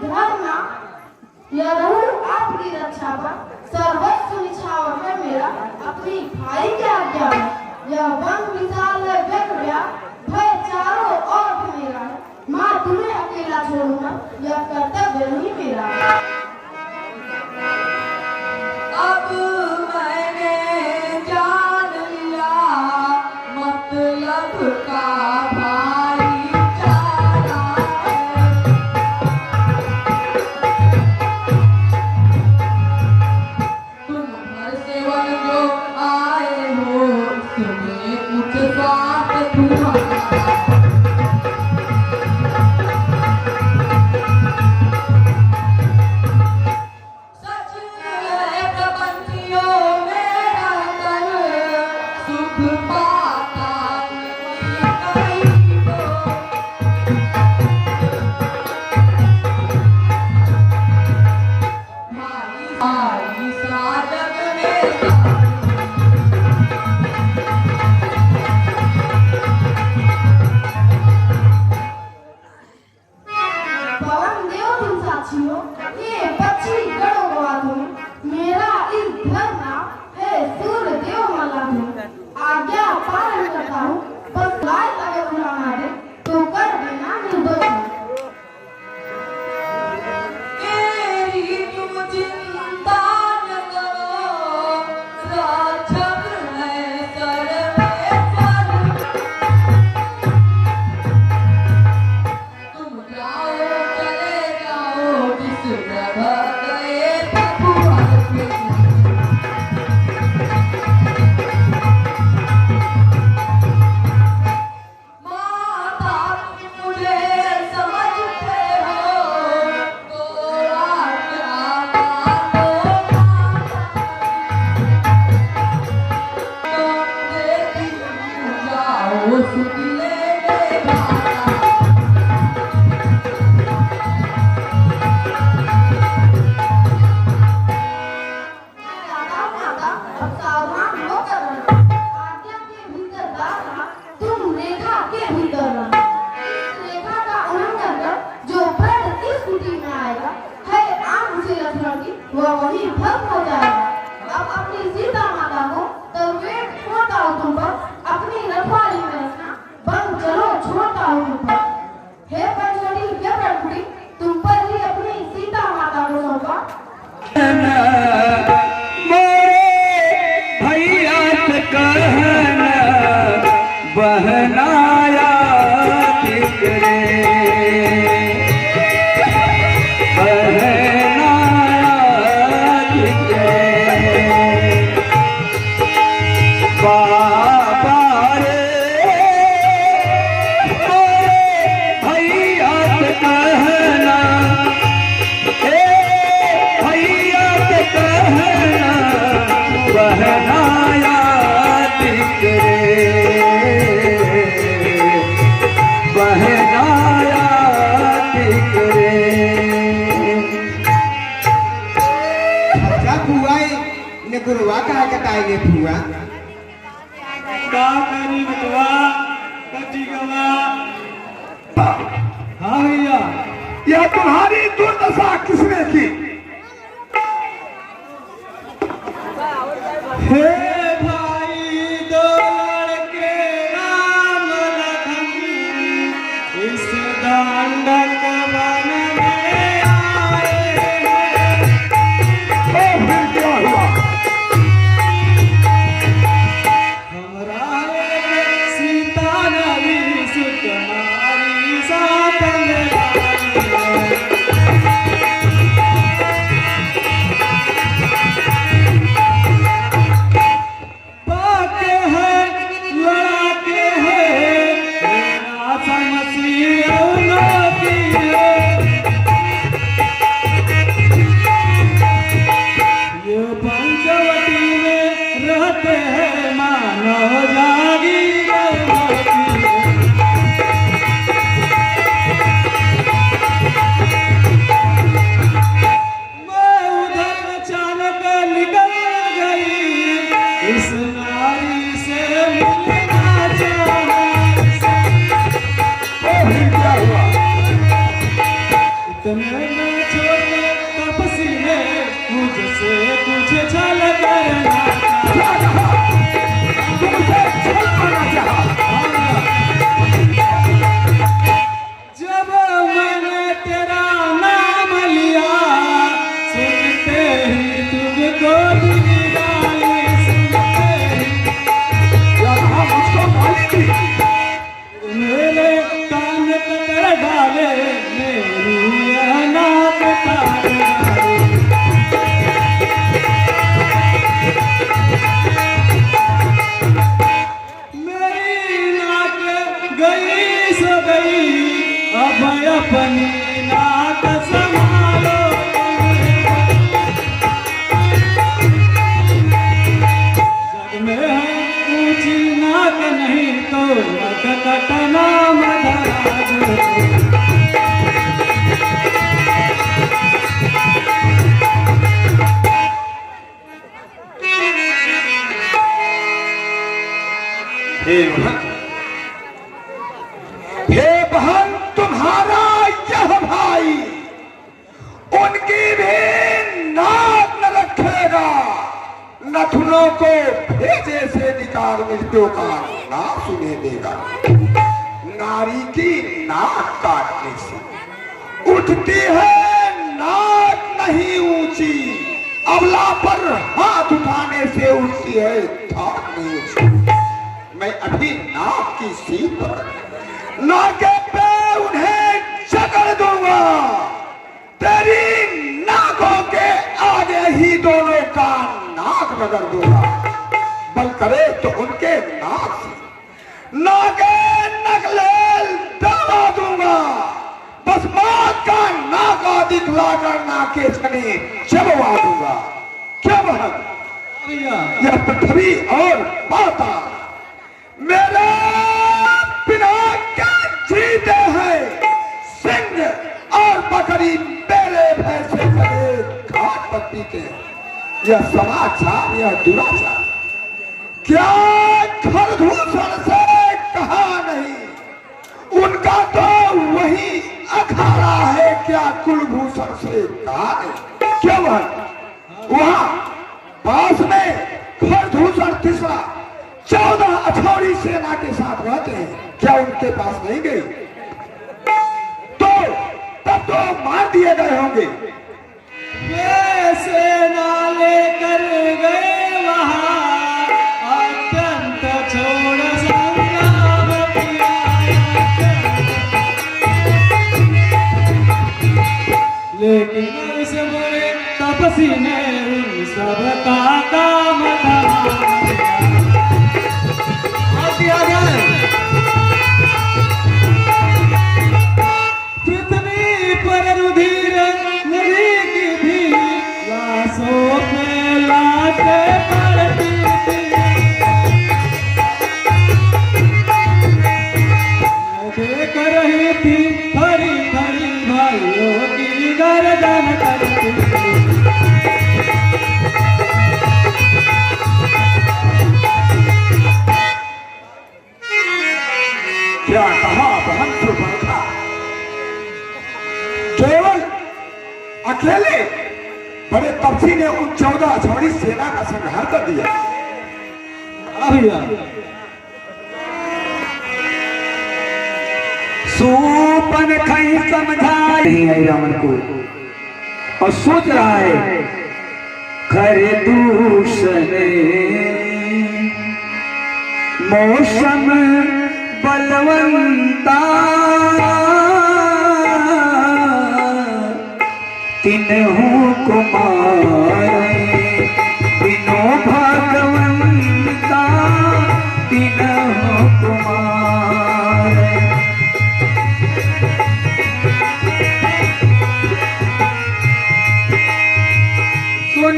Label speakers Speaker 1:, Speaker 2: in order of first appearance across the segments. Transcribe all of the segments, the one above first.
Speaker 1: धर्म यह रहूं आपकी रक्षा पर, सर्वस्व निछावर है मेरा अपनी भाई के आज्ञा में। यह वन विशाल है व्यक्त भय चारों ओर मेरा है, माँ तुम्हें अकेला छोड़ूंगा यह कर्तव्य नहीं मेरा।
Speaker 2: अब मैंने जान लिया मतलब का भाईचारा है। तुम घर से वन जो आए हो तुम्हें कुछ स्वार्थ तुम्हारा।
Speaker 3: गुरुआ कहा कटाएंगे फुआ
Speaker 4: का करी बतवा कटी गवा। हाँ भैया
Speaker 5: यह तुम्हारी दुर्दशा किसने की?
Speaker 4: हे भाई दो लड़के राम लखन इस दांडक वन में आए हैं।
Speaker 5: फिर क्या हुआ?
Speaker 4: हमरा सीता नवी सुकुमारी साथ में आई है। मैं छोटे तपसी ने मुझसे कुछ छल करना
Speaker 5: क्या कहा? तुमसे छल करना चाहा?
Speaker 4: जब मैंने तेरा नाम लिया सुनते ही तुझको दुनियाई सुनते ही
Speaker 5: क्या कहा? मुझको गाली दी?
Speaker 4: मेरे कान कर डाले मेरी अनाथ काट डाले मेरी नाक गई सो गई अब अपनी नाक संभालो जग में है ऊंची नाक नहीं तो नक कटना मधरा दो
Speaker 5: हे बहन, तुम्हारा यह भाई उनकी भी नाक न रखेगा, नथुनों को भेजे से निकाल मृत्यु का ना सुने देगा। नारी की नाक काटने से उठती है नाक नहीं ऊंची, अबला पर हाथ उठाने से उठती है थाक नहीं ऊंची। मैं अभी नाक की सीट पर नाके पे उन्हें जकड़ दूंगा, तेरी नाकों के आगे ही दोनों का नाक रगड़ दूंगा। बल करे तो उनके नाक से नाके नकलेल दबा दूंगा, बस मौत का नाका दिखलाकर नाके छने चबवा दूंगा। क्या बहन?
Speaker 4: भैया
Speaker 5: यह पृथ्वी और पाता मेरे बिना क्या जीते हैं। सिंह और बकरी मेरे भैंसे चले घाट पर पीते हैं। यह समाचार, यह दुराचार क्या खरदूषण से कहा नहीं, उनका तो वही अखाड़ा है, क्या कुलभूषण से कहा नहीं। क्यों है वहां पास में खरदूषण तीसरा 14 अठौरी सेना के साथ रहते हैं, क्या उनके पास नहीं गई? तो तब तो मार दिए गए होंगे।
Speaker 4: ये सेना लेकर गए वहां अत्यंत छोड़ संग्राम किया लेकिन उस बुरे तपसी ने उन सब का काम पृथ्वी पर रुधिर नदी की भी लाशों पे लाशें पड़ती थी। मैं देख रही थी हरी हरी भाइयों की गर्दन करती थी।
Speaker 5: क्या कहा बहन सुबर्खा? केवल अकेले बड़े तपसी ने उन 14 अछौड़ी सेना का संहार कर दिया।
Speaker 4: भैया
Speaker 5: सोपन कहीं समझा नहीं है रावण को, और सोच रहा है खरे दूषण मौसम बलवंता तिन्हु कुमार बिनो भगवंता तिन्हु कुमार। सुन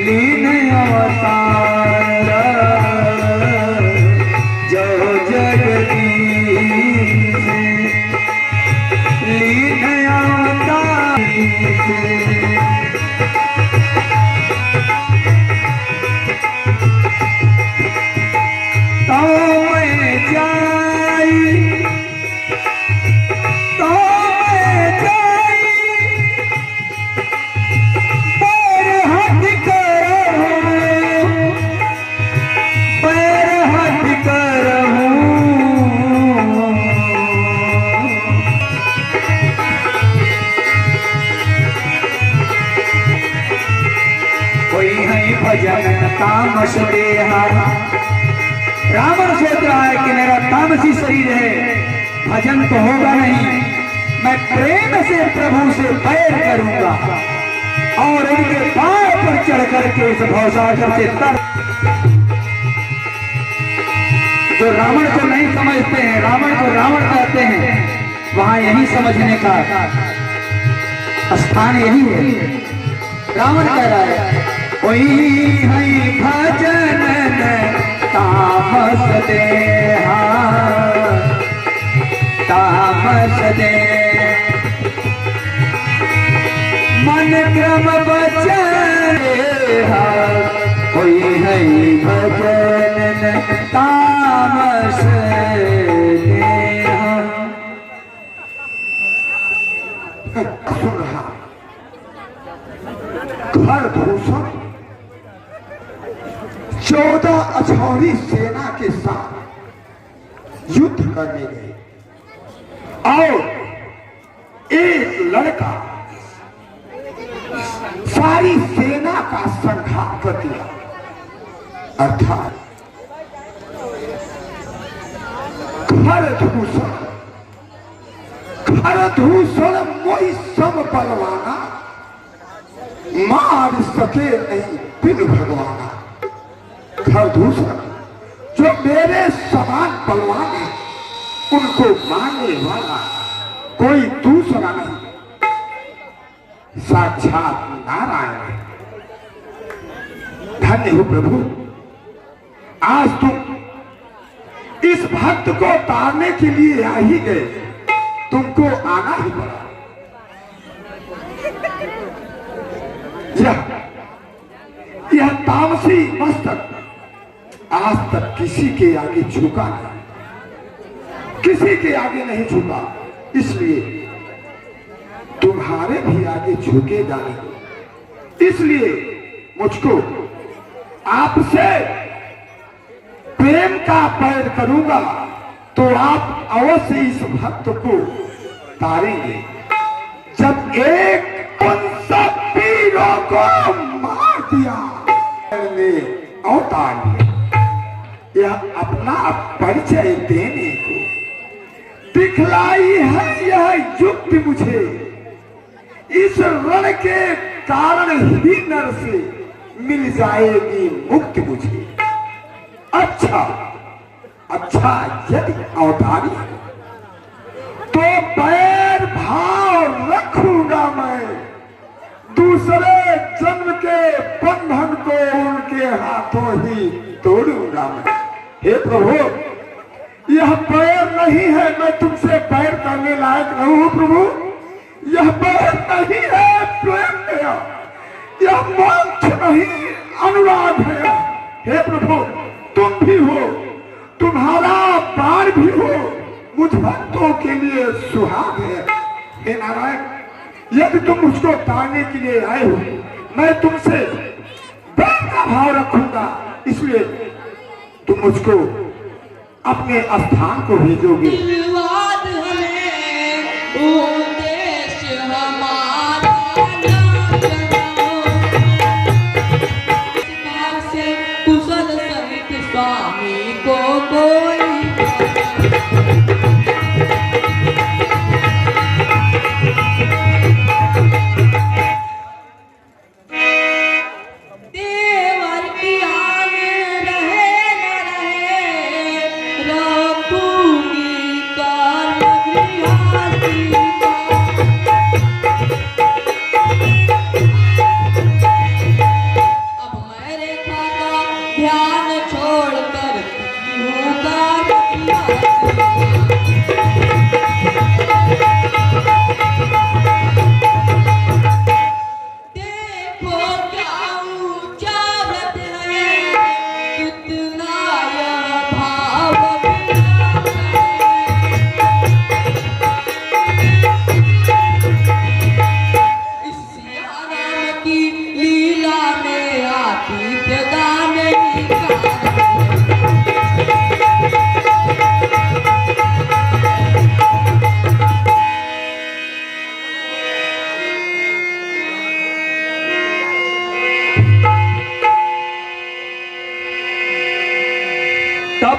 Speaker 5: लीन अवतार
Speaker 4: तामस देहा। रावण सोच रहा है कि मेरा तामसी शरीर है, भजन तो होगा नहीं, मैं प्रेम से प्रभु से बैर करूंगा और उनके पांव पर चढ़ करके इस भवसागर से तर। जो रावण को नहीं समझते हैं, रावण को रावण कहते हैं, वहां यही समझने का स्थान यही है। रावण कह रहा है वही है भजन तामस देहा, तामस दे मन क्रम बचन कोई है भजन तामस देहा।
Speaker 5: सुन रहा घर भूषण 14 अछौरी सेना के साथ युद्ध करने गए और एक लड़का सारी सेना का संहार कर दिया। अर्थात खरदूषण मोई सब बलवाना, मार सके नहीं बिन भगवाना। खरदूषण जो मेरे समान बलवान है, उनको मारने वाला कोई दूसरा नहीं, साक्षात नारायण है। धन्य हो प्रभु, आज तुम इस भक्त को तारने के लिए आ ही गए, तुमको आना ही पड़ा। यह तामसी मस्तक आज तक किसी के आगे झुका नहीं, किसी के आगे नहीं झुका, इसलिए तुम्हारे भी आगे झुकेगा नहीं। इसलिए मुझको आपसे प्रेम का पैर करूंगा तो आप अवश्य इस भक्त को तारेंगे। जब एक उन सब पीरों को मार दिया, अवतार लिया, यह अपना परिचय देने को दिखलाई है। यह युक्ति मुझे इस रण के कारण ही नर से मिल जाएगी मुक्ति मुझे। अच्छा अच्छा, यदि अवतारी है तो पैर भाव रखूंगा मैं, दूसरे जन्म के बंधन को उनके हाथों ही तोड़ूंगा मैं। हे प्रभु, यह पैर नहीं है, मैं तुमसे पैर करने लायक नहीं हूं प्रभु। यह पैर नहीं है प्रेम है, यह मोक्ष नहीं अनुराग है। हे प्रभु, तुम भी हो, तुम्हारा प्राण भी हो, मुझ भक्तों के लिए सुहाग है। हे नारायण, यदि तुम मुझको तारने के लिए आए हो, मैं तुमसे प्रेम का भाव रखूंगा, इसलिए तुम मुझको अपने स्थान को भेजोगे।
Speaker 2: दिलवाद हमें उद्देश्य हमारा से कुशल सहित स्वामी को कोई देवर की आन रहे न रहे, रघुनी का नगरियासी का। अब मैं रेखा का ध्यान छोड़कर होगा देखो क्या ऊंचा व्रत है, कितना यह भाव इस सिया राम की लीला में आतिथ्य गाने का।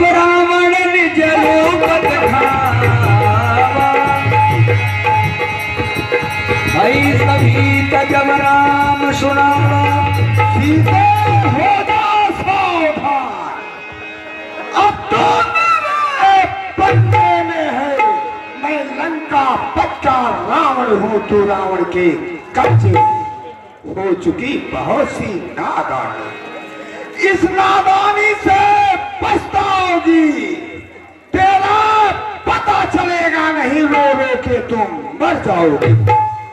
Speaker 4: अब रावण निज रूप दिखावा, भाई सभी जब राम सुनावा,
Speaker 5: सीधे हो जा सावधान, अब तो मेरे पन्ने में है, मैं लंका पक्का रावण हूँ, तो रावण के कब्जे हो चुकी बहुत सी नादानी, इस नादानी से पछताओगी, तेरा पता चलेगा नहीं, रो रो के तुम मर जाओगे।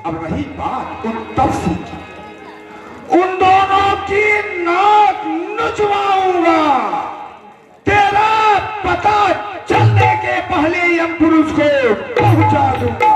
Speaker 5: अब रही बात उन तपसी की, उन दोनों की नाक नुचवाऊंगा, तेरा पता चलने के पहले यम पुरुष को पहुंचा दूंगा।